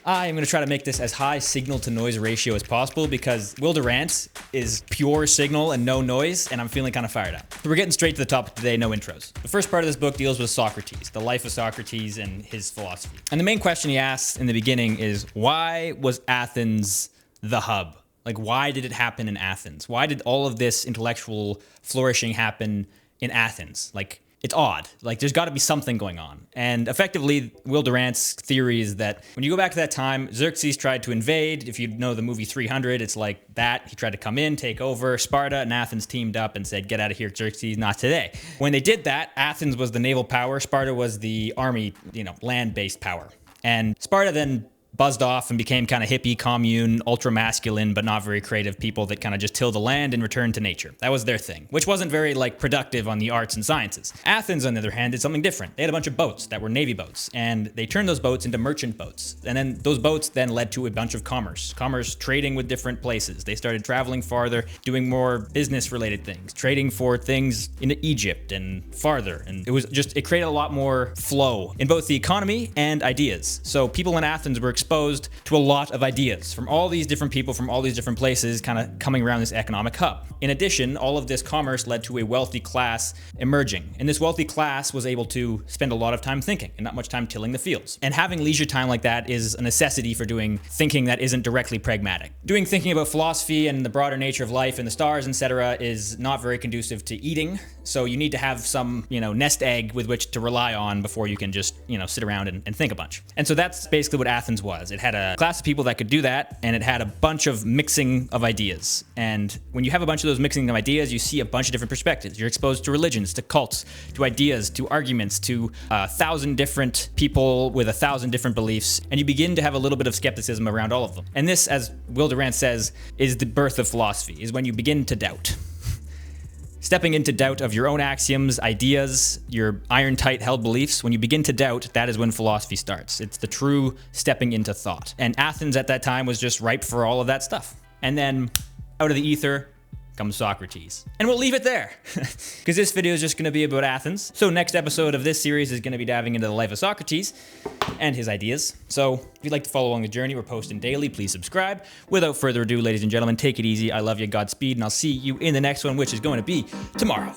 I am going to try to make this as high signal to noise ratio as possible because Will Durant is pure signal and no noise, and I'm feeling kind of fired up. So we're getting straight to the topic today, no intros. The first part of this book deals with Socrates, the life of Socrates and his philosophy. And the main question he asks in the beginning is, why was Athens the hub? Like, why did it happen in Athens? Why did all of this intellectual flourishing happen in Athens? Like, it's odd. Like, there's got to be something going on. And effectively, Will Durant's theory is that when you go back to that time, Xerxes tried to invade. If you know the movie 300, it's like that. He tried to come in, take over. Sparta and Athens teamed up and said, get out of here, Xerxes, not today. When they did that, Athens was the naval power. Sparta was the army, land-based power. And Sparta then buzzed off and became kind of hippie, commune, ultra-masculine, but not very creative people that kind of just till the land and return to nature. That was their thing, which wasn't very productive on the arts and sciences. Athens, on the other hand, did something different. They had a bunch of boats that were navy boats, and they turned those boats into merchant boats. And then those boats then led to a bunch of commerce trading with different places. They started traveling farther, doing more business-related things, trading for things in Egypt and farther. And it created a lot more flow in both the economy and ideas. So people in Athens were exposed to a lot of ideas from all these different people from all these different places kind of coming around this economic hub. In addition, all of this commerce led to a wealthy class emerging. And this wealthy class was able to spend a lot of time thinking and not much time tilling the fields. And having leisure time like that is a necessity for doing thinking that isn't directly pragmatic. Doing thinking about philosophy and the broader nature of life and the stars, etc., is not very conducive to eating. So you need to have some, nest egg with which to rely on before you can just, sit around and think a bunch. And so that's basically what Athens was. It had a class of people that could do that, and it had a bunch of mixing of ideas. And when you have a bunch of those mixing of ideas, you see a bunch of different perspectives. You're exposed to religions, to cults, to ideas, to arguments, to 1,000 different people with 1,000 different beliefs, and you begin to have a little bit of skepticism around all of them. And this, as Will Durant says, is the birth of philosophy, is when you begin to doubt. Stepping into doubt of your own axioms, ideas, your iron-tight held beliefs, when you begin to doubt, that is when philosophy starts. It's the true stepping into thought. And Athens at that time was just ripe for all of that stuff. And then out of the ether comes Socrates. And we'll leave it there, because this video is just going to be about Athens. So next episode of this series is going to be diving into the life of Socrates and his ideas. So if you'd like to follow along the journey, we're posting daily. Please subscribe. Without further ado, ladies and gentlemen, take it easy. I love you. Godspeed. And I'll see you in the next one, which is going to be tomorrow.